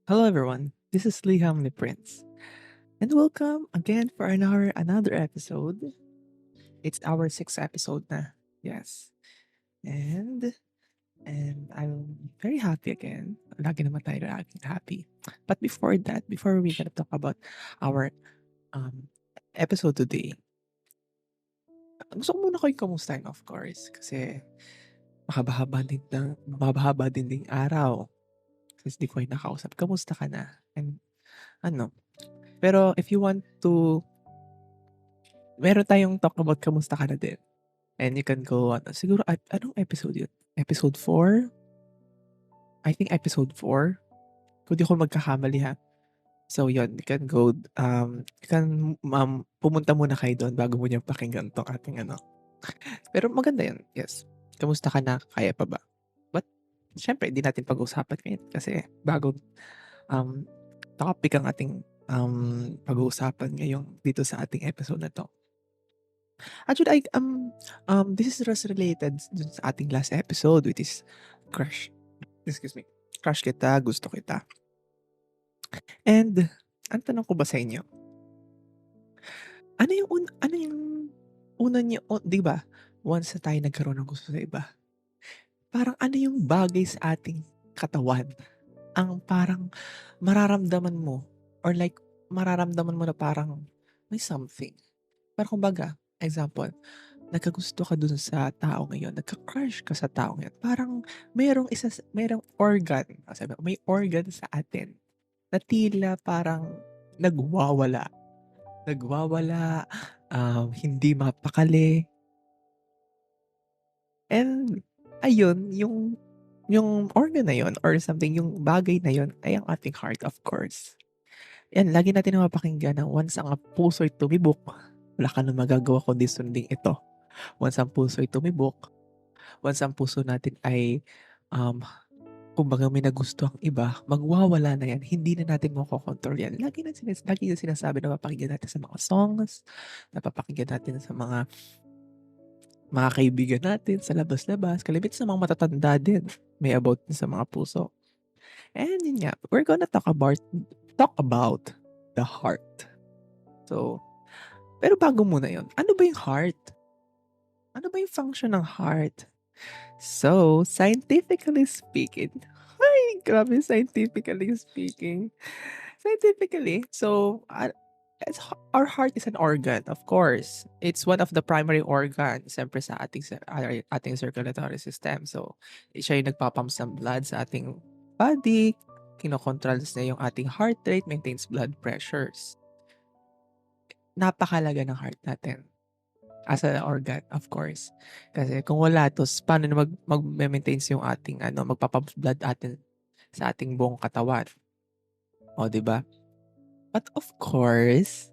Hello everyone, this is Liam the Prince, and welcome again for another episode. It's our sixth episode na, yes, and and I'm very happy again. Lagi naman tayo laging happy. But before that, before we gonna talk about our um episode today, gusto ko muna kayong kamustahin of course, kasi mahaba din ding araw since di ko kayo nakausap. Kamusta ka na? And ano, pero if you want to meron tayong talk about kamusta ka na din. And you can go siguro anong episode yun? Episode 4? I think episode 4? Kung di ako magkakamali ha. So yun, you can go, you can pumunta muna kayo doon bago mo niya pakinggan tong ating ano. Pero maganda yun, yes. Kamusta ka na? Kaya pa ba? But, syempre, hindi natin pag-uusapan ngayon kasi bagong um, topic ang ating pag-uusapan ngayong dito sa ating episode na to. Actually, this is just related dun sa ating last episode, which is crush. Excuse me. Crush kita, gusto kita. And, ang tanong ko ba sa inyo, ano yung una niyo, di ba? Once na tayo nagkaroon ng gusto sa iba, parang ano yung bagay sa ating katawan ang parang mararamdaman mo or like mararamdaman mo na parang may something. Parang kumbaga, example, nagkagusto ka dun sa tao ngayon, nagka-crush ka sa tao ngayon, parang merong organ, sabi may organ sa atin na tila parang nagwawala. Nagwawala, hindi mapakali. And ayun, yung organ na yun or something, yung bagay na yun ay ang ating heart, of course. Yan, lagi natin mapakinggan na once ang puso'y tumibok, wala ka na magagawa kundi sundin ito. Once ang puso'y tumibok, once ang puso natin ay, kumbaga may nagustuhang iba, magwawala na yan. Hindi na natin makokontrol yan. Lagi yung sinasabi na mapakinggan natin sa mga songs, napapakinggan natin sa mga kaibigan natin sa labas-labas. Kalimitan sa mga matatanda din, may about din sa mga puso. And yun nga, we're gonna talk about the heart. So, pero bago muna yun, ano ba yung heart? Ano ba yung function ng heart? So, scientifically speaking, ay, grabe, scientifically speaking. Scientifically, so, our heart is an organ, of course. It's one of the primary organs, siyempre sa ating circulatory system. So, siya yung nagpapump ng blood sa ating body, kinokontrols niya yung ating heart rate, maintains blood pressures. Napakalaga ng heart natin as an organ, of course. Kasi kung wala to, paano na mag-maintains yung ating magpapump blood atin sa ating buong katawan. O, di ba? But of course,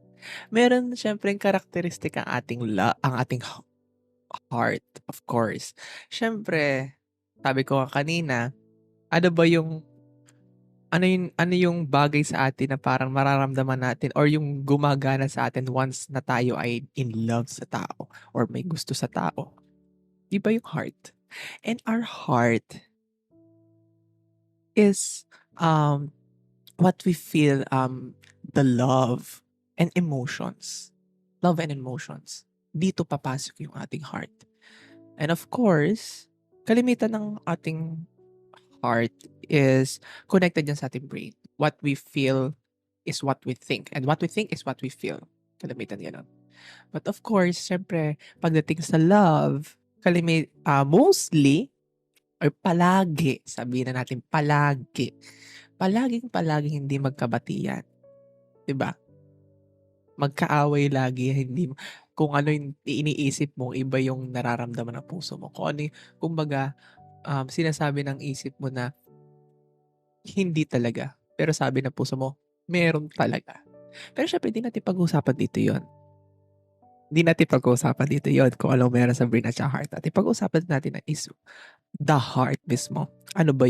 meron siyempreng karakteristik ang ating heart, of course. Siyempre, sabi ko nga kanina, ano ba yung ano yung bagay sa atin na parang mararamdaman natin or yung gumagana sa atin once na tayo ay in love sa tao or may gusto sa tao? 'Di ba yung heart? And our heart is what we feel the love and emotions. Love and emotions. Dito papasok yung ating heart. And of course, kalimitan ng ating heart is connected yan sa ating brain. What we feel is what we think. And what we think is what we feel. Kalimitan yan. But of course, syempre, pagdating sa love, mostly, or palagi, sabihin na natin palaging hindi magkabati yan. 'Di ba? Magkaaway lagi, hindi kung ano yung iniisip mo, iba yung nararamdaman ng puso mo. Kung ano yung, kumbaga, sinasabi ng isip mo na hindi talaga. Pero sabi ng puso mo, meron talaga. Pero syempre, hindi natin pag-uusapan dito yon. Hindi natin pag-uusapan dito yon kung ano meron sa brain at sa heart natin. Pag-uusapan natin na is the heart mismo. Ano ba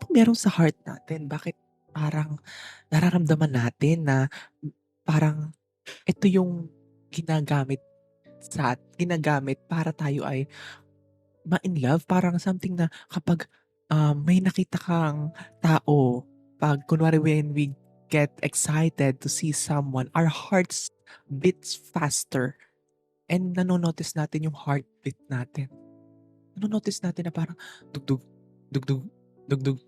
meron sa heart natin? Bakit parang nararamdaman natin na parang ito yung ginagamit para tayo ay ma-in love? Parang something na kapag may nakita kang tao 'pag kunwari when we get excited to see someone, our hearts beats faster and nano-notice natin yung heartbeat natin. Nano-notice natin na parang dugdug, dugdug, dugdug.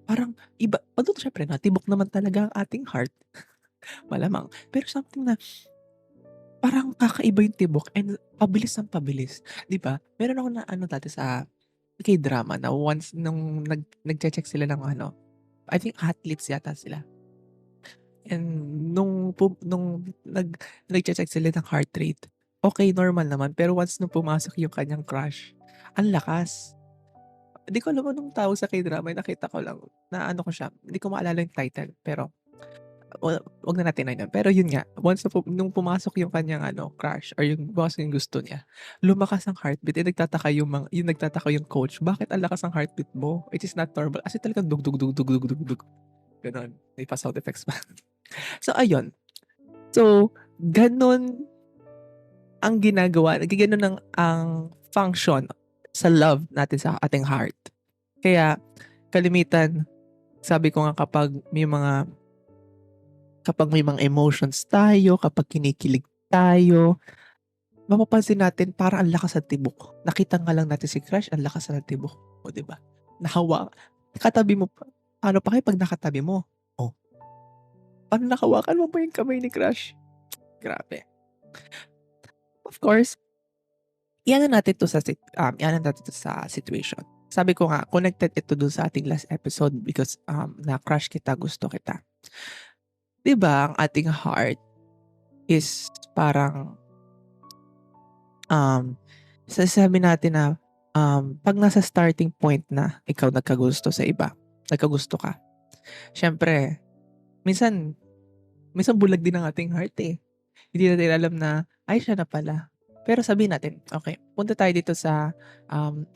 Parang iba although siyempre natibok naman talaga ang ating heart, malamang. Pero something na parang kakaiba yung tibok and pabilis ng pabilis, 'di ba? Meron ako na ano dati sa K-drama na once nung nagche-check sila ng ano, I think athletes yata sila. And nung nagche-check sila ng heart rate, okey normal naman pero once nung pumasok yung kanyang crush, ang lakas. Di ko alam anong tawag sa K-drama, nakita ko lang, naano ko siya, hindi ko maalala yung title pero wag na natin ano yun. Pero yun nga, once na nung pumasok yung kanyang ano, crush or yung pumasok yung gusto niya, lumakas ang heartbeat, nagtataka yung nagtataka yung coach, "Bakit ang lakas ng heartbeat mo? It is not normal." As in talagang dug, dug, dug, dug, dug, dug, dug, gano'n. May pa sound effects pa. So ayun. So, gano'n ang ginagawa, gano'n ang function sa love natin sa ating heart. Kaya kalimitan, sabi ko nga kapag may mga emotions tayo, kapag kinikilig tayo, mapapansin natin parang ang lakas ng tibok. Nakita nga lang natin si crush, ang lakas na ng tibok. O, 'di ba? Katabi mo pa. Paano pa kaya 'pag nakatabi mo? Oh, paano nakawakan mo pa yung kamay ni crush? Grabe. Of course, iano natin 'to sa situation. Sabi ko nga, connected ito dun sa ating last episode because, na-crush kita, gusto kita. 'Di ba, ang ating heart is parang, sasabi natin na, 'pag nasa starting point na ikaw nagkagusto sa iba, nagkagusto ka, siyempre minsan minsan bulag din ang ating heart, eh. Hindi natin alam na, "Ay, siya na pala." Pero sabihin natin, okey, punta tayo dito sa, um,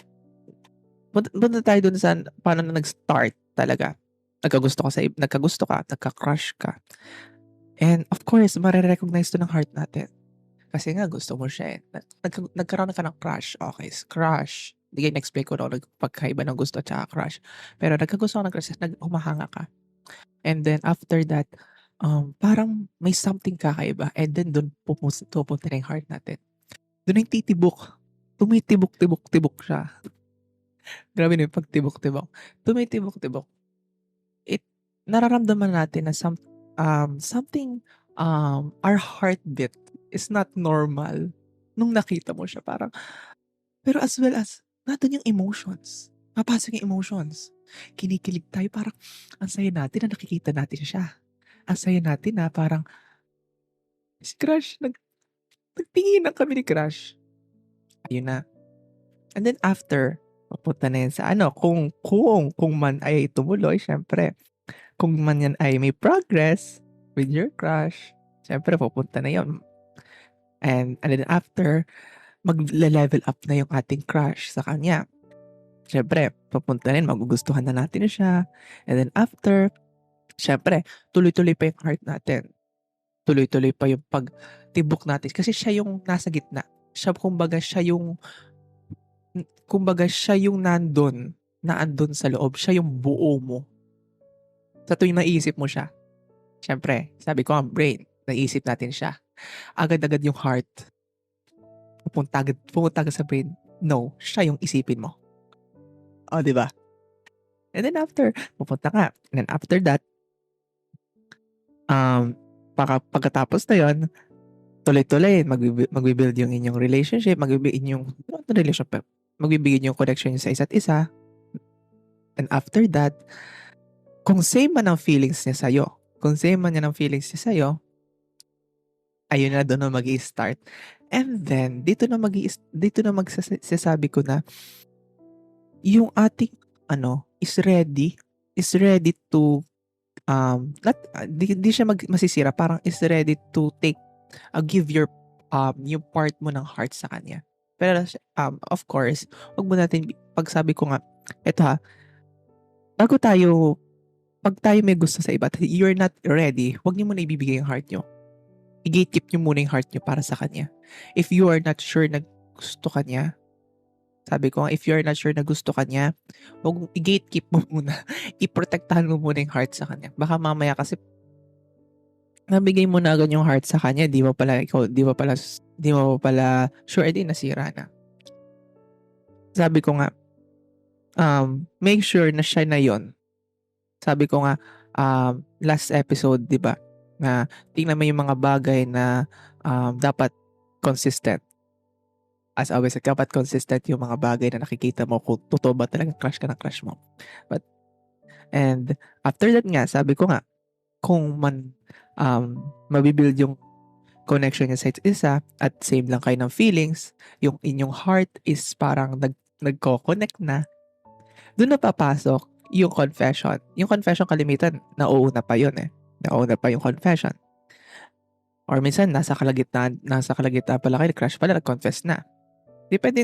punta tayo dun sa paano na nag-start talaga. Nagkagusto ka, nagka-crush ka. And of course, mare-recognize 'to ng heart natin. Kasi nga gusto mo siya, eh. Nagkaroon ka ng crush, okey, crush. Sige, in-explain ko 'no, pagkaiba ng gusto at saka crush. Pero nagkagusto ka ng crush, humahanga ka. And then after that, parang may something kakaiba and then dun pupunta na yung heart natin. Dun na yung titibok. Tumitibok-tibok-tibok siya. Grabe na yung pagtibok-tibok. Tumitibok-tibok. Nararamdaman natin na something, our heartbeat is not normal nung nakita mo siya parang pero as well as nandun yung emotions, papasok yung emotions. Kinikilig tayo parang ang saya natin na nakikita natin siya. Ang saya natin na parang si crush nagtinginan kami ni crush, ayun na. And then after, papunta na yan sa ano kung man ay tumuloy siyempre. Kung man yan ay may progress with your crush, siyempre pupunta na yun. And then after, magle-level up na yung ating crush sa kanya. Siyempre, papunta na yun, magugustuhan na natin siya. And then after, siyempre, tuloy-tuloy pa yung heart natin. Tuloy-tuloy pa yung pagtibok natin. Kasi siya yung nasa gitna. Kumbaga siya yung naandun sa loob. Siya yung buo mo. Sa tuwing naisip mo siya, siyempre, sabi ko nga brain, naisip natin siya. Agad-agad yung heart, pupunta agad sa brain. No, siya yung isipin mo. Oh, 'di ba? And then after, pupunta ka. And then after that, pagkatapos na yun, tuloy-tuloy, magbi-build yung inyong relationship, magbibigay yung connection niyo sa isa't isa. And after that, kung same man ang feelings niya sa'yo, ayun na dun na magi-start. And then dito na magsasabi ko na yung ating ano is ready to di siya masisira, parang is ready to give yung part mo ng heart sa kanya. Pero of course, wag mo natin pagsabi ko nga, eto ha, pag tayo may gusto sa iba at you're not ready, wag niyo muna ibibigay yung heart niyo. I-gatekeep niyo muna yung heart niyo para sa kanya. If you are not sure na gusto ka niya, Sabi ko nga, if you're not sure na gusto ka niya, wag mong i-gatekeep mo muna. Iprotektahan mo muna yung heart sa kanya. Baka mamaya kasi nabigay mo na agad yung heart sa kanya, di mo pala sure, edi nasira na. Sabi ko nga, make sure na siya na yon. Sabi ko nga, last episode, di ba, na tingnan mo yung mga bagay na dapat consistent. As always, dapat consistent yung mga bagay na nakikita mo kung totoo ba talagang crush ka ng crush mo. And after that nga, sabi ko nga, kung mabibuild yung connection niya sa isa at same lang kayo ng feelings, yung inyong heart is parang nagko-connect na, doon na papasok yung confession. Yung confession kalimitan, nauuna pa yun eh. Nauuna pa yung confession. Or minsan, nasa kalagitnaan pala kayo, crush pala, nag-confess na. Depende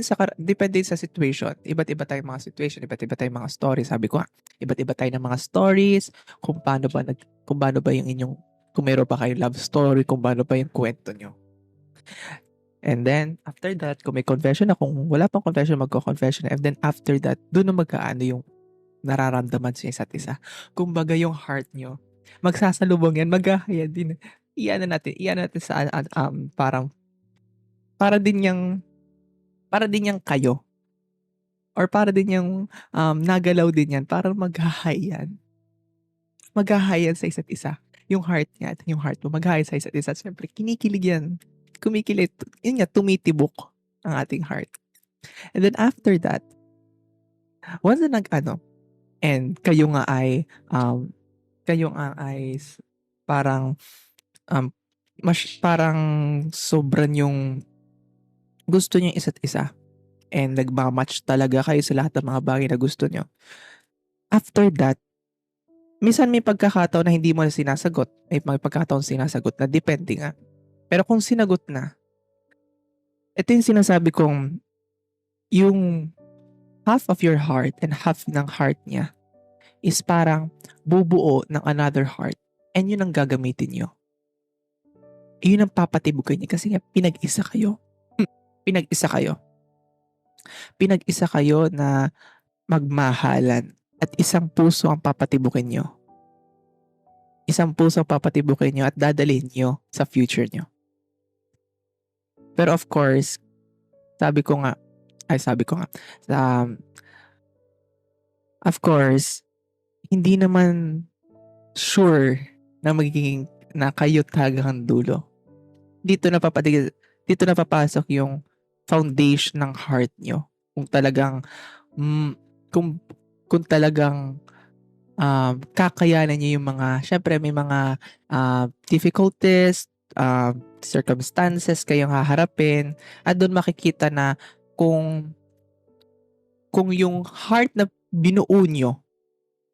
sa situation. Iba't iba tayong mga situation, iba't iba tayong mga stories. Sabi ko, iba't iba tayo ng mga stories, kung paano ba yung inyong, kung meron pa kayong love story, kung paano ba yung kwento nyo. And then, after that, kung may confession na, kung wala pang confession, magko-confession na. And then, after that, doon na magkaano yung nararamdaman sa isa't isa. Kung baga yung heart nyo, magsasalubong yan, maghahaya din. Iyan natin sa, parang, para din yung kayo. Or para din yung nagalaw din yan. Parang maghahayan. Maghahayan sa isa't isa. Yung heart niya at yung heart mo. Maghahayan sa isa't isa. Siyempre, kinikilig yan. Kumikilig. Yun nga, tumitibok ang ating heart. And then after that, once na and kayo nga ay parang parang sobrang yung gusto niyo isa't isa and nagmamatch talaga kayo sa lahat ng mga bagay na gusto niyo. After that, minsan may pagkakataon na hindi mo na sinasagot. May pagkakataon sinasagot na, depende nga. Pero kung sinagot na, ito yung sinasabi kong yung half of your heart and half ng heart niya is parang bubuo ng another heart and yun ang gagamitin niyo. Yun ang papatibukin niya kasi nga pinag-isa kayo. Pinag-isa kayo na magmahalan at isang puso ang papatibukin nyo. Isang puso ang papatibukin nyo at dadalhin nyo sa future nyo. Pero of course, of course, hindi naman sure na magiging na kayo talagang dulo. Dito na papasok yung foundation ng heart nyo. Kung talagang kakayanan nyo yung mga, syempre may mga difficulties, circumstances kayong haharapin, at doon makikita na kung yung heart na binuo nyo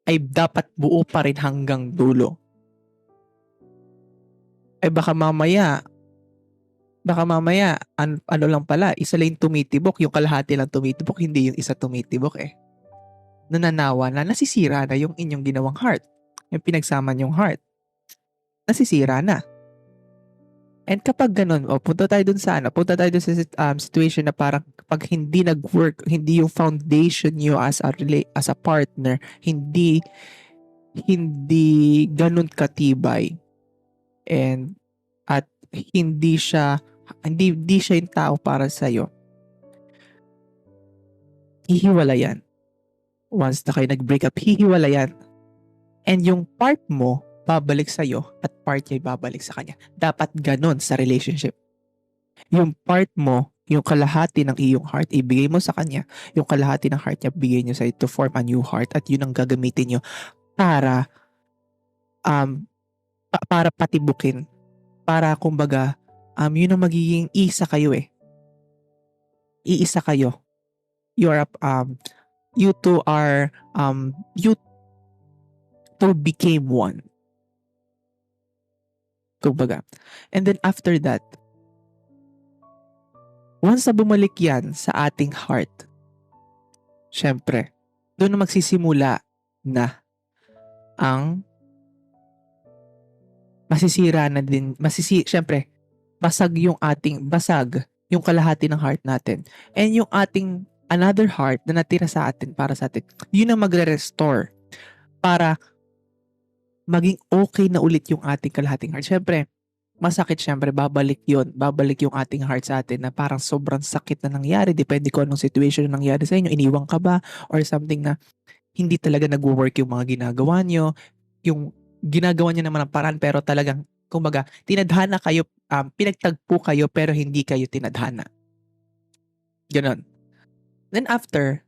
ay dapat buo pa rin hanggang dulo. Ay baka mamaya, ano lang pala, isa lang tumitibok, yung kalahati lang tumitibok, hindi yung isa tumitibok eh. Nananawa na, nasisira na yung inyong ginawang heart. Yung pinagsama yung heart. Nasisira na. And kapag ganun, punta tayo dun sa situation na parang pag hindi nag-work, hindi yung foundation nyo as a partner, hindi ganun katibay. And at hindi siya yung tao para sa'yo. Hihiwalayan. Once na kayo nag-break up, hihiwalayan. And yung part mo, babalik sa'yo at part niya babalik sa kanya. Dapat ganun sa relationship. Yung part mo, yung kalahati ng iyong heart, ibigay mo sa kanya. Yung kalahati ng heart niya, bigay nyo sa'yo to form a new heart at yun ang gagamitin nyo para patibukin. Para kumbaga, yun ang magiging isa kayo eh. Iisa kayo. You two became one. Kumbaga. And then after that, once na bumalik yan sa ating heart, syempre, doon na magsisimula na ang masisira na din, syempre, basag yung kalahati ng heart natin. And yung ating another heart na natira sa atin para sa atin, yun ang magre-restore para maging okay na ulit yung ating kalahating heart. Siyempre, masakit siyempre, babalik yun. Babalik yung ating heart sa atin na parang sobrang sakit na nangyari. Depende kung anong situation na nangyari sa inyo. Iniwang ka ba? Or something na hindi talaga nag-work yung mga ginagawa nyo. Yung ginagawa nyo naman ang paraan pero talagang, kumbaga, tinadhana kayo, pinagtagpo kayo pero hindi kayo tinadhana. Ganon. Then after,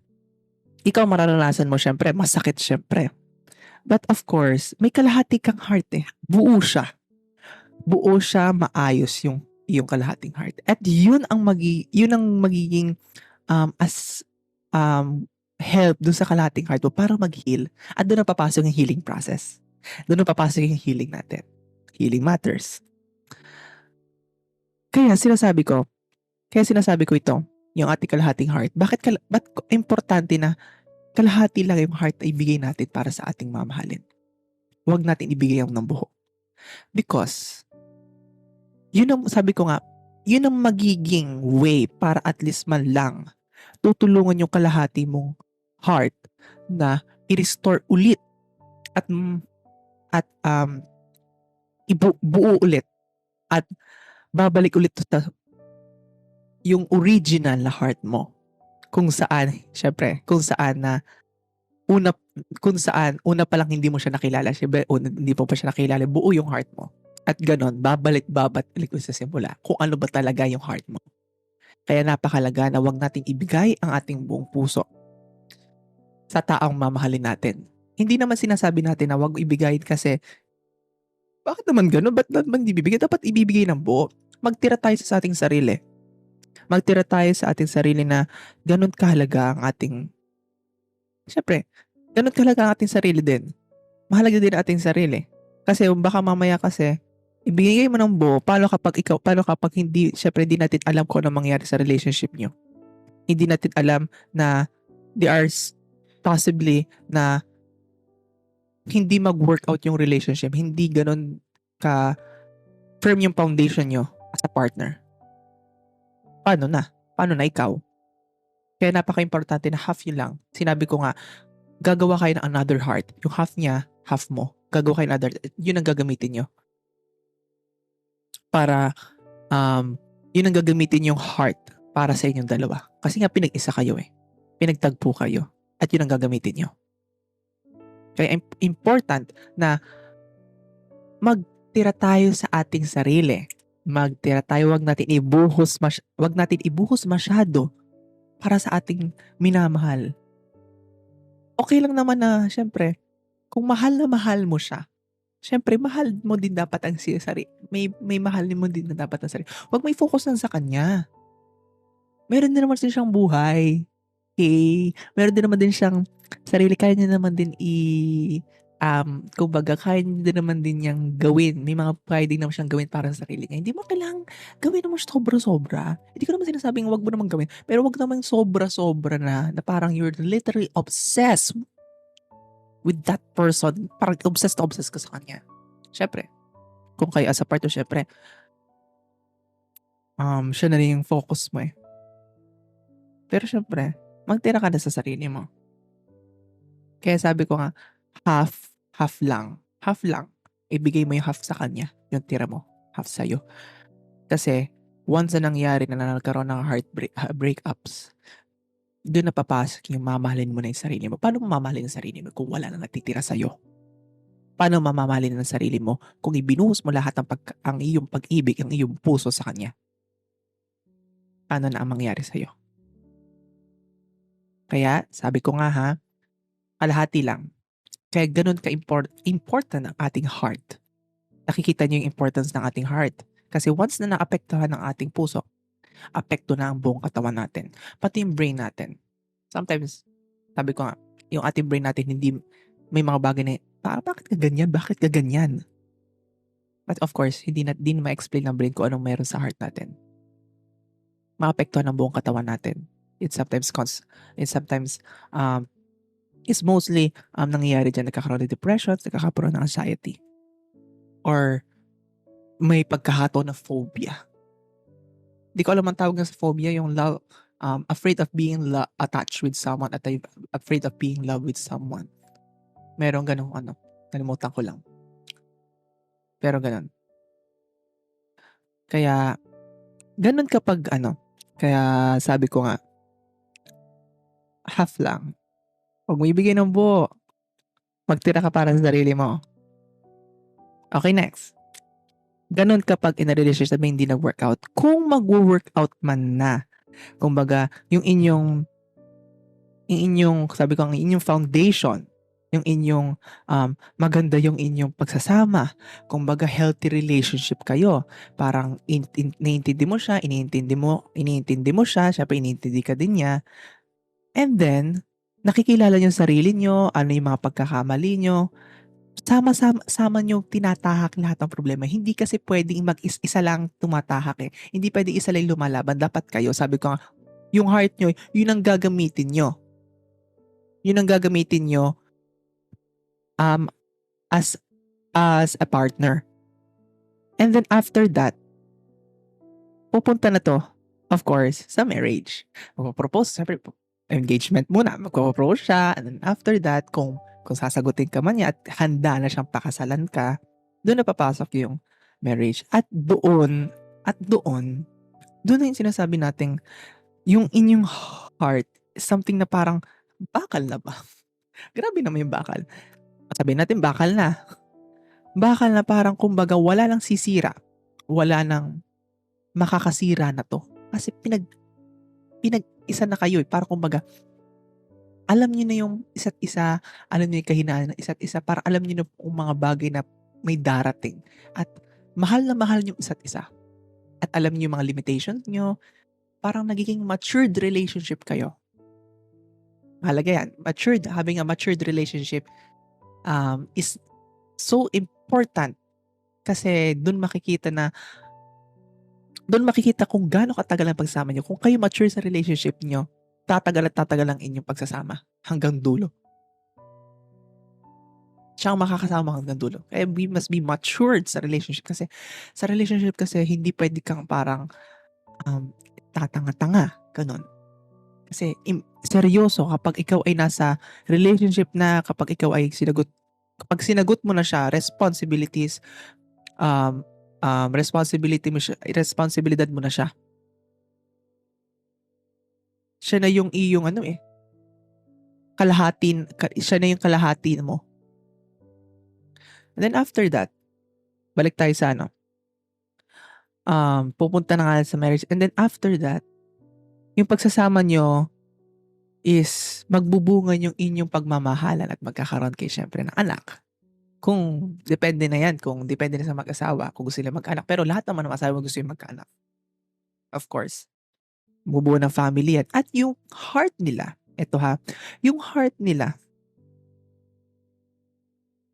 ikaw mararanasan mo siyempre, masakit siyempre. But of course, may kalahati kang heart eh. Buo siya. Buo siya, maayos yung kalahating heart. At yun ang magiging as help dun sa kalahating heart mo para mag-heal. At doon na papasok yung healing process. Doon na papasok yung healing natin. Healing matters. Kaya sinasabi ko ito, yung ating kalahating heart. Ba't importante na kalahati lang yung heart na ibigay natin para sa ating mamahalin? Huwag natin ibigay yung ng buo. Because, yun ang, sabi ko nga, yun ang magiging way para at least man lang tutulungan yung kalahati mong heart na i-restore ulit at buo ulit at babalik ulit yung original na heart mo. Kung saan una pa lang hindi mo siya nakilala, hindi mo pa siya nakilala, buo yung heart mo. At ganon, babalik sa simula kung ano ba talaga yung heart mo. Kaya napakalaga na wag nating ibigay ang ating buong puso sa taong mamahalin natin. Hindi naman sinasabi natin na wag ibigay kasi bakit naman ganon? Ba't naman ibibigay? Dapat ibibigay ng buo. Magtira tayo sa ating sarili. Magtira tayo sa ating sarili na ganun kahalaga ang ating, syempre, ganun kahalaga ang ating sarili din. Mahalaga din ang ating sarili. Kasi baka mamaya kasi, ibigay mo ng buo, paano kapag hindi, syempre hindi natin alam kung ano mangyari sa relationship nyo. Hindi natin alam na there are possibly na hindi mag-work out yung relationship. Hindi ganun ka firm yung foundation nyo as a partner. Paano na ikaw? Kaya napaka-importante na half yun lang. Sinabi ko nga, gagawa kayo ng another heart. Yung half niya, half mo. Gagawa kayo ng another, yun ang gagamitin nyo. Para, yun ang gagamitin yung heart para sa inyong dalawa. Kasi nga pinag-isa kayo eh. Pinagtagpo kayo. At yun ang gagamitin nyo. Kaya important na magtira tayo sa ating sarili. Magtira tayo, wag natin ibuhos masyado para sa ating minamahal. Okay lang naman na, syempre, kung mahal na mahal mo siya, syempre, mahal mo din dapat ang sarili. May mahal mo din na dapat ang sarili. Wag may focus lang sa kanya. Meron din naman siyang buhay. Okay? Meron din naman din siyang sarili. Kaya niya naman din kumbaga, kaya niya din naman din niyang gawin. May mga kaya din naman siyang gawin para sa sarili niya. Hindi mo kailangang gawin mo sobra-sobra. Hindi ko naman sinasabing wag mo naman gawin. Pero wag naman sobra-sobra na parang you're literally obsessed with that person. Parang obsessed ka sa kanya. Syempre, kung kayo as a partner, syempre, siya na rin yung focus mo eh. Pero syempre, magtira ka na sa sarili mo. Kaya sabi ko nga, half lang. Ibigay mo yung half sa kanya, yung tira mo, half sa'yo. Kasi, once na nangyari na nagkaroon ng breakups, doon na papasok yung mamahalin mo na yung sarili mo. Paano mo mamahalin ang sarili mo kung wala na natitira sa'yo? Paano mamahalin ang sarili mo kung ibinuhos mo lahat ang iyong pag-ibig, ang iyong puso sa kanya? Paano na ang mangyari sa'yo? Kaya, sabi ko nga kalahati lang. Kaya ganun important ang ating heart. Nakikita niyo yung importance ng ating heart. Kasi once na naapektuhan ng ating puso, apekto na ang buong katawan natin. Pati yung brain natin. Sometimes, sabi ko nga, yung ating brain natin, hindi, may mga bagay na, bakit ka ganyan? Bakit ka ganyan? But of course, hindi na ma-explain ng brain kung anong meron sa heart natin. Maapektuhan ang buong katawan natin. It's mostly nangyayari dyan, nagkakaroon ng depression, nagkakaroon ng anxiety. Or may pagkahato na phobia. Di ko alam ang tawag nga sa phobia, yung afraid of being attached with someone at afraid of being loved with someone. Merong gano'ng ano, nalimutan ko lang. Pero gano'n. Kaya gano'n kapag ano, kaya sabi ko nga, half lang. Huwag mo ibigay ng buo. Magtira ka para sa sarili mo. Okay, next. Gano'n kapag in a relationship na hindi nag-workout. Kung mag-workout man na, kumbaga, yung inyong, sabi ko, ang inyong foundation, yung inyong maganda yung inyong pagsasama, kumbaga healthy relationship kayo. Parang iniintindi mo siya, iniintindi mo siya, syempre iniintindi ka din niya. And then, nakikilala niyo yung sarili niyo, ano yung mga pagkakamali niyo, sama niyo tinatahak lahat ng problema. Hindi kasi pwedeng isa lang tumatahak eh. Hindi pwedeng isa lang lumalaban. Dapat kayo, sabi ko nga, yung heart niyo, yun ang gagamitin niyo. Yun ang gagamitin niyo as a partner. And then after that, pupunta na to, of course, sa marriage. Magpo-propose, siyempre, engagement muna, magpo-propose siya, and then after that, kung sasagutin ka man niya at handa na siyang pakasalan ka, doon na papasok yung marriage. At doon na yung sinasabi nating, yung inyong heart, something na parang, bakal na ba? Grabe naman yung bakal. Sabihin natin, bakal na. Bakal na parang kumbaga wala nang sisira. Wala nang makakasira na to. Kasi pinag-isa na kayo eh. Parang kumbaga, alam niyo na yung isa't isa, alam niyo yung kahinaan ng isa't isa, para alam niyo na yung mga bagay na may darating. At mahal na mahal niyo isa't isa. At alam niyo yung mga limitations niyo, parang nagiging matured relationship kayo. Mahalaga yan. Having a matured relationship is so important kasi doon makikita kung gaano katagal ang pagsama niyo. Kung kayo mature sa relationship niyo, tatagal at tatagal ang inyong pagsasama hanggang dulo. Siya ang makakasama hanggang dulo. Kaya we must be matured sa relationship kasi hindi pwede kang parang tatanga-tanga, ganun. Kasi seryoso kapag ikaw ay nasa relationship na, kapag ikaw ay sinagot mo na siya, responsibilidad mo na siya. Siya na yung iyong siya na yung kalahati mo. And then after that, balik tayo sa pupunta na nga sa marriage. And then after that, yung pagsasama nyo is magbubunga yung inyong pagmamahalan at magkakaroon kayo syempre ng anak. Kung depende na yan, kung depende na sa mag-asawa, kung gusto nila mag-anak. Pero lahat naman ng asawa gusto yung magkaanak. Of course. Bubuo ng family yan. At yung heart nila, yung heart nila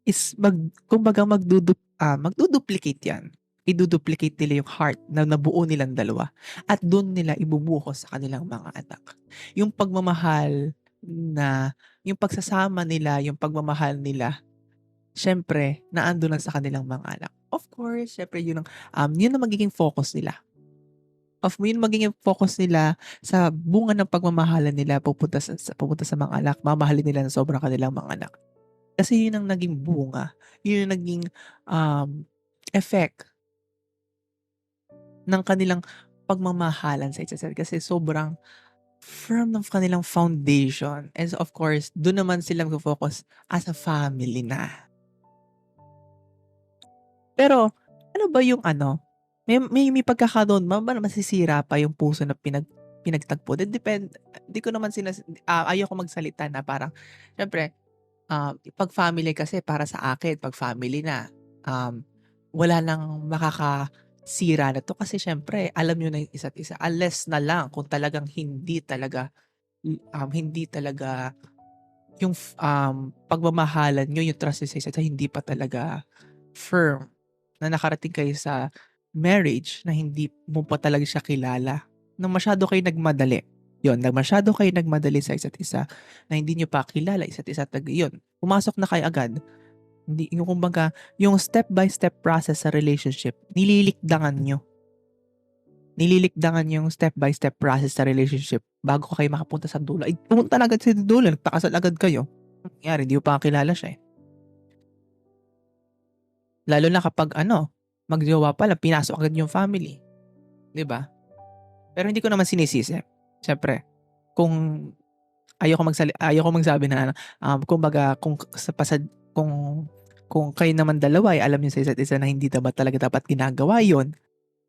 is magduduplicate yan. Iduduplicate nila yung heart na nabuo nilang dalawa. At doon nila ibubuhos sa kanilang mga anak. Yung pagmamahal yung pagsasama nila, yung pagmamahal nila, syempre, naando lang sa kanilang mga anak. Of course, syempre, yun ang magiging focus nila. Yun magiging focus nila sa bunga ng pagmamahalan nila pupunta sa mga anak. Mamahalin nila ng sobrang kanilang mga anak. Kasi yun ang naging bunga. Yun ang naging effect ng kanilang pagmamahalan sa isa't isa. Kasi sobrang firm ng kanilang foundation. And of course, doon naman silang focus as a family na. Pero, ano ba yung may pagkakataon ba masisira pa yung puso na pinagtagpo? Depende, di ko naman ayoko magsalita na parang, syempre, pag family kasi para sa akin, pag family na, wala nang makakasira na to kasi syempre, alam nyo na yung isa't isa. Unless na lang kung talagang hindi talaga yung pagmamahalan nyo, yung trust sa isa't isa, hindi pa talaga firm na nakarating kayo sa marriage na hindi mo pa talaga siya kilala. Nang masyado kayo nagmadali. Masyado kayo nagmadali sa isa't isa na hindi nyo pa kilala isa't isa. Pumasok na kayo agad. Hindi, yung step by step process sa relationship, nililikdangan nyo. nililikdangan yung step by step process sa relationship bago kayo makapunta sa dulo. Ay, pumunta na agad sa dulo, nagpakasal agad kayo. Anong nangyari, hindi mo pa kilala siya eh. Lalo na kapag magjowa pa lang, pinasok agad yung family. 'Di ba? Pero hindi ko naman sinisisi. Siyempre, kung ayoko magsabi na kumbaga kung kung kayo naman dalawa ay alam niyo sa isa't isa na hindi talaga dapat ginagawa yon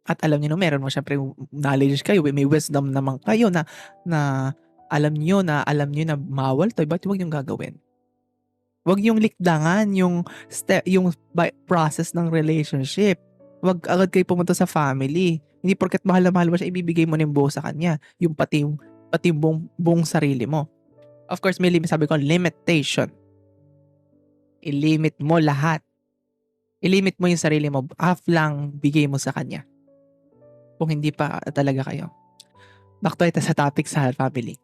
at alam niyo na meron mo siyempre knowledge kayo, may wisdom naman kayo na alam niyo na bawal 'to, ba't huwag niyong gagawin? Huwag niyong likdangan yung process ng relationship. Huwag agad kayo pumunta sa family. Hindi porket mahal na mahal mo siya, ibibigay mo na yung buo sa kanya. Pati yung buong sarili mo. Of course, may sabi ko, limitation. I-limit mo lahat. I-limit mo yung sarili mo. Half lang bigay mo sa kanya. Kung hindi pa talaga kayo. Back to ito sa topic sa family.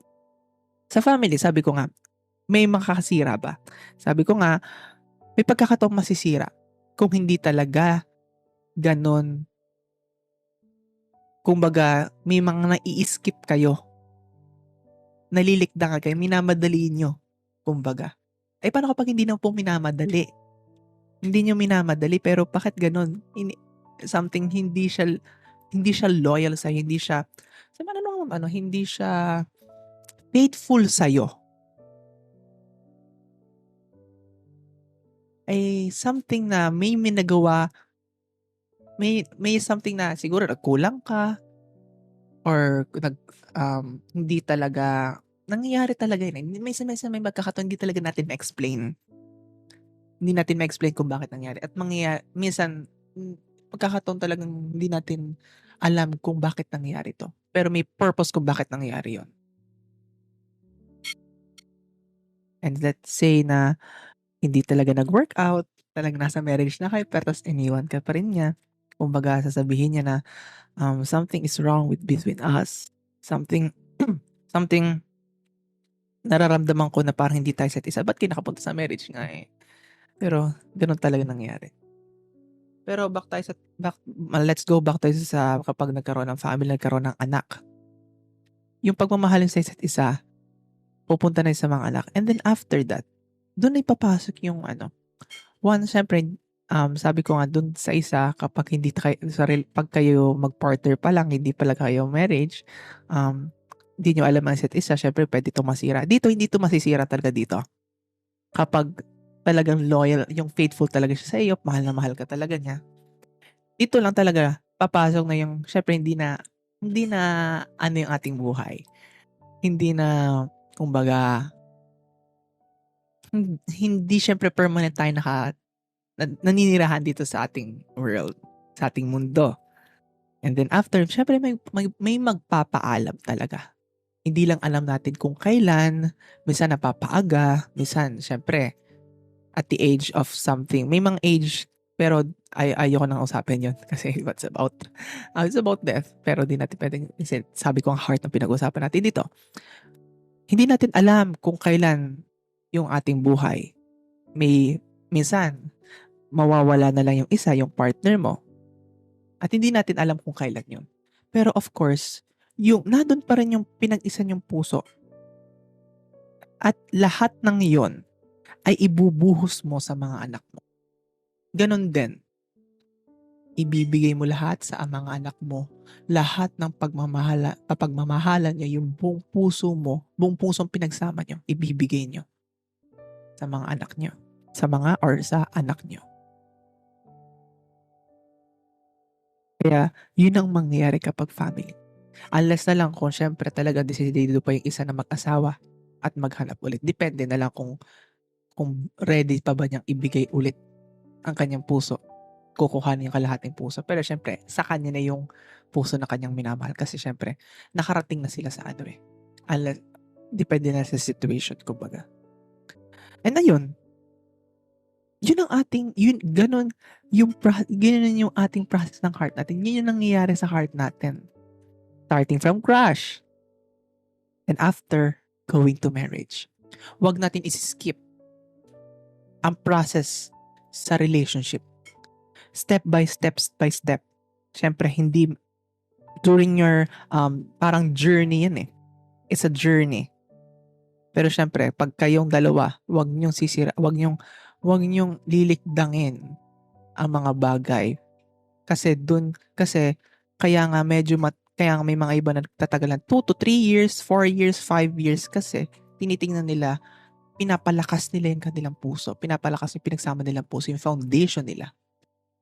Sa family, sabi ko nga, may makakasira ba? Sabi ko nga, may pagkakataong masisira kung hindi talaga ganon. Kumbaga, may mga nai-skip kayo. Nalilikda kayo, minamadali nyo. Kumbaga. Ay, paano kapag hindi na po minamadali? Hindi nyo minamadali, pero bakit ganon? Something hindi siya loyal sa'yo, hindi siya faithful sa'yo. Ay something na may nagawa, may something na siguro nagkulang ka or hindi talaga nangyayari talaga yun. May magkakataon hindi talaga natin ma-explain. Hindi natin ma-explain kung bakit nangyari at minsan pagkakataon talagang hindi natin alam kung bakit nangyari to. Pero may purpose kung bakit nangyari yon. And let's say na hindi talaga nag-workout, talagang nasa marriage na kayo, pero tapos iniwan ka pa rin niya. Kumbaga, sasabihin niya na, something is wrong between us. Something, something nararamdaman ko na parang hindi tayo sa isa. Ba't kayo nakapunta sa marriage nga eh? Pero, ganun talaga nangyari. Pero let's go back tayo sa kapag nagkaroon ng family, nagkaroon ng anak. Yung pagmamahalin sa isa't isa, pupunta na sa mga anak. And then after that, doon na ipapasok yung syempre, sabi ko nga doon sa isa, kapag pag kayo mag-partner pa lang, hindi pala kayo marriage, hindi nyo alam ang isa't isa, syempre pwede ito masira. Dito, hindi ito masisira talaga dito. Kapag talagang loyal, yung faithful talaga siya sa iyo, mahal na mahal ka talaga niya. Dito lang talaga, papasok na yung, syempre hindi na yung ating buhay. Hindi na, kumbaga, hindi syempre permanent tayo naninirahan dito sa ating world, sa ating mundo. And then after, syempre may magpapaalam talaga. Hindi lang alam natin kung kailan, minsan napapaaga, minsan syempre at the age of something. May mga age, pero ayoko nang usapin yun kasi it's about death. Pero di natin pwedeng, sabi ko ang heart ng pinag-usapan natin dito. Hindi natin alam kung kailan yung ating buhay. Minsan, mawawala na lang yung isa, yung partner mo. At hindi natin alam kung kailan yun. Pero of course, nandun pa rin yung pinag-isa yung puso. At lahat ng yon ay ibubuhos mo sa mga anak mo. Ganon din. Ibibigay mo lahat sa mga anak mo. Lahat ng pagmamahala niya, yung buong puso mo, buong pusong pinagsama niyo, ibibigay niyo sa mga anak niyo. Sa anak niyo. Kaya, yun ang mangyayari kapag family. Unless na lang kung syempre talaga desidido pa yung isa na mag-asawa at maghanap ulit. Depende na lang kung ready pa ba niyang ibigay ulit ang kanyang puso. Kukuhanin yung kalahating puso. Pero syempre, sa kanya na yung puso na kanyang minamahal. Kasi syempre, nakarating na sila sa Unless, depende na sa situation, kumbaga. And ayun, ganun yung ating process ng heart natin. Yun yung nangyayari sa heart natin. Starting from crush. And after going to marriage. Huwag natin skip ang process sa relationship. Step by step. Siyempre, hindi during your parang journey yan eh. It's a journey. Pero syempre, pag kayong dalawa, wag niyong lilikdangin ang mga bagay. Kasi kaya nga kaya nga may mga iba na nagtatagal ng 2 to 3 years, 4 years, 5 years kasi tinitingnan nila, pinapalakas nila yung kanilang puso, pinapalakas yung pinagsama nilang puso, yung foundation nila.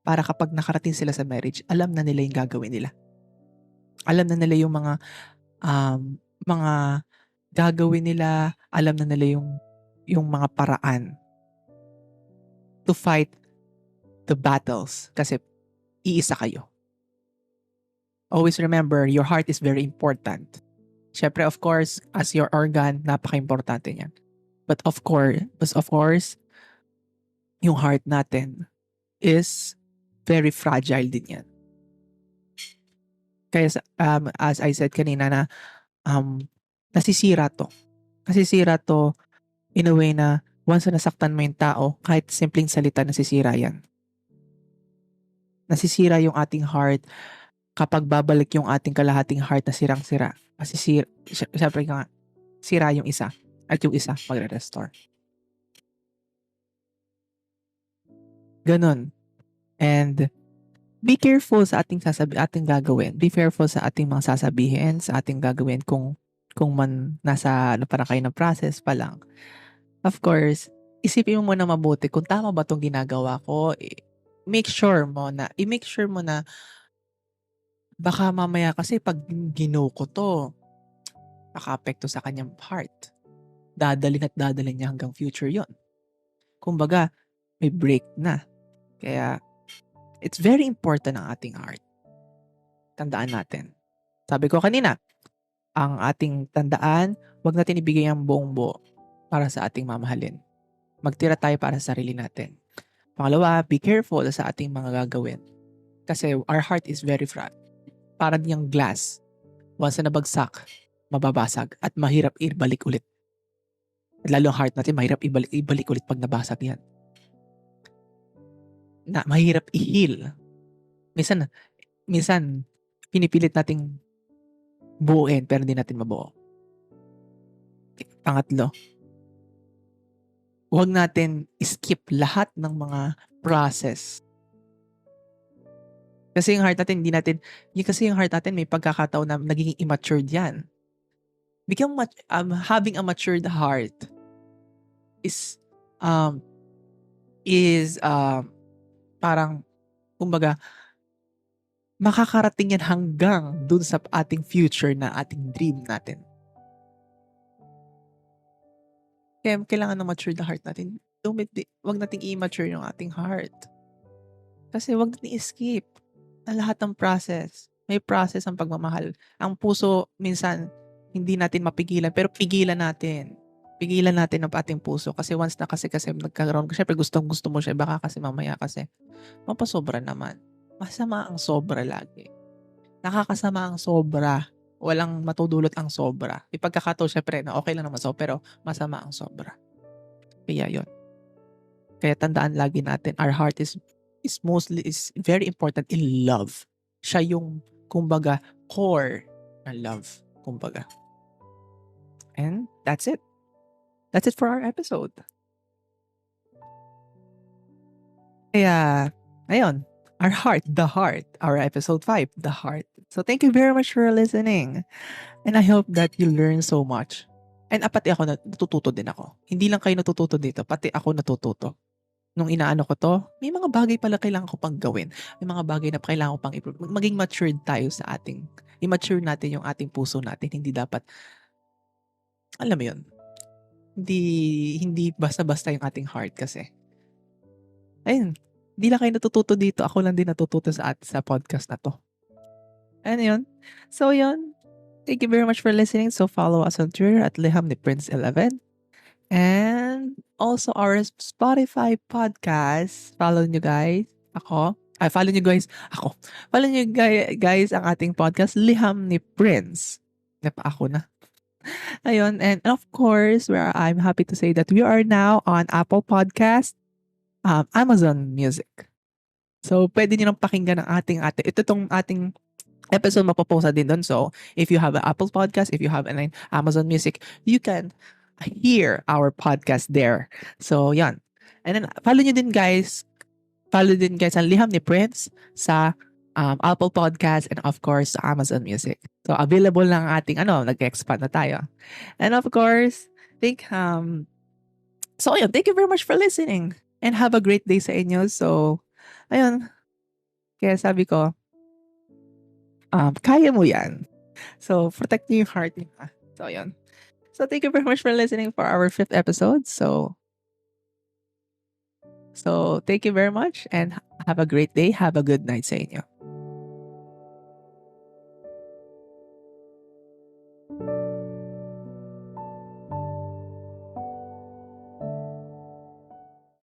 Para kapag nakarating sila sa marriage, alam na nila yung gagawin nila. Alam na nila yung mga gagawin nila, alam na nila yung mga paraan to fight the battles kasi iisa kayo. Always remember, your heart is very important. Syempre, of course, as your organ, napaka-importante niyan. But of course, yung heart natin is very fragile din yan. Kaya as I said kanina na nasisira to. Nasisira to in a way na once na nasaktan mo yung tao, kahit simpleng salita, nasisira yan. Nasisira yung ating heart kapag babalik yung ating kalahating heart na sirang-sira. Siyempre nga, sira yung isa at yung isa magre-restore. Ganon. And be careful sa ating gagawin. Be careful sa ating mga sasabihin, sa ating gagawin kung man nasa parang kayo ng process pa lang. Of course, isipin mo muna mabuti kung tama ba itong ginagawa ko. I-make sure mo na baka mamaya kasi pag ko to, maka-apekto sa kanyang heart. Dadalhin niya hanggang future yon. Kumbaga, may break na. Kaya, it's very important ang ating heart. Tandaan natin. Sabi ko kanina, ang ating tandaan, wag natin ibigay ang buong buo para sa ating mamahalin. Magtira tayo para sa sarili natin. Pangalawa, be careful sa ating mga gagawin. Kasi our heart is very fragile. Parang yung glass. Once na nabagsak, mababasag at mahirap ibalik ulit. At lalo ang heart natin, mahirap ibalik ulit pag nabasag yan. Mahirap i-heal. Minsan, pinipilit nating buuin pero hindi natin mabuo. Pangatlo, huwag natin skip lahat ng mga process. Kasi yung heart natin, may pagkakataon na naging immature yan. Having a matured heart is parang, kumbaga, makakarating yan hanggang dun sa ating future na ating dream natin. Kaya kailangan na mature the heart natin. Huwag nating i-mature yung ating heart. Kasi huwag nating i-skip ang lahat ng process. May process ang pagmamahal. Ang puso, minsan, hindi natin mapigilan, pero pigilan natin. Pigilan natin ang ating puso. Kasi once na kasi nagkaroon, syempre gusto mo siya, baka kasi mamaya kasi, mapasobra naman. Masama ang sobra lagi. Nakakasama ang sobra. Walang matudulot ang sobra. Ipagkakataon, syempre, na okay lang naman pero masama ang sobra. Kaya yun. Kaya tandaan lagi natin, our heart is very important in love. Siya yung, kumbaga, core ng love. Kumbaga. And that's it. That's it for our episode. Kaya, ayun. Our heart, the heart. Our episode 5, the heart. So thank you very much for listening. And I hope that you learn so much. And pati ako natututo din ako. Hindi lang kayo natututo dito, pati ako natututo. Nung inaano ko to, may mga bagay pala kailangan ko pang gawin. May mga bagay na kailangan ko pang improve. Maging matured tayo sa i-mature natin yung ating puso natin. Hindi dapat, alam mo yun, hindi basta-basta yung ating heart kasi. Ayun, hindi lang kayo natututo dito. Ako lang din natututo sa podcast na to. Ano yun? So yun, thank you very much for listening. So follow us on Twitter at lihamniprince11. And also our Spotify podcast. Follow nyo guys. Follow nyo guys. Follow nyo guys ang ating podcast, Liham ni Prince. Ako na. Ayun. And of course, I'm happy to say that we are now on Apple Podcast, Amazon Music. So, pwede nyo nang pakinggan ang ito tong ating episode mapopost din doon. So, if you have an Apple Podcast, if you have an Amazon Music, you can hear our podcast there. So, yan. And then, follow din guys ang Liham ni Prince sa Apple Podcast and of course sa Amazon Music. So, available lang ang ating nag-expand na tayo. And of course, thank you very much for listening and have a great day sa inyo. So, ayun, kaya sabi ko, kaya mo yan. So, protect niyo yung heart niyo. So, ayun. So, thank you very much for listening for our 5th episode. So, thank you very much and have a great day. Have a good night sa inyo.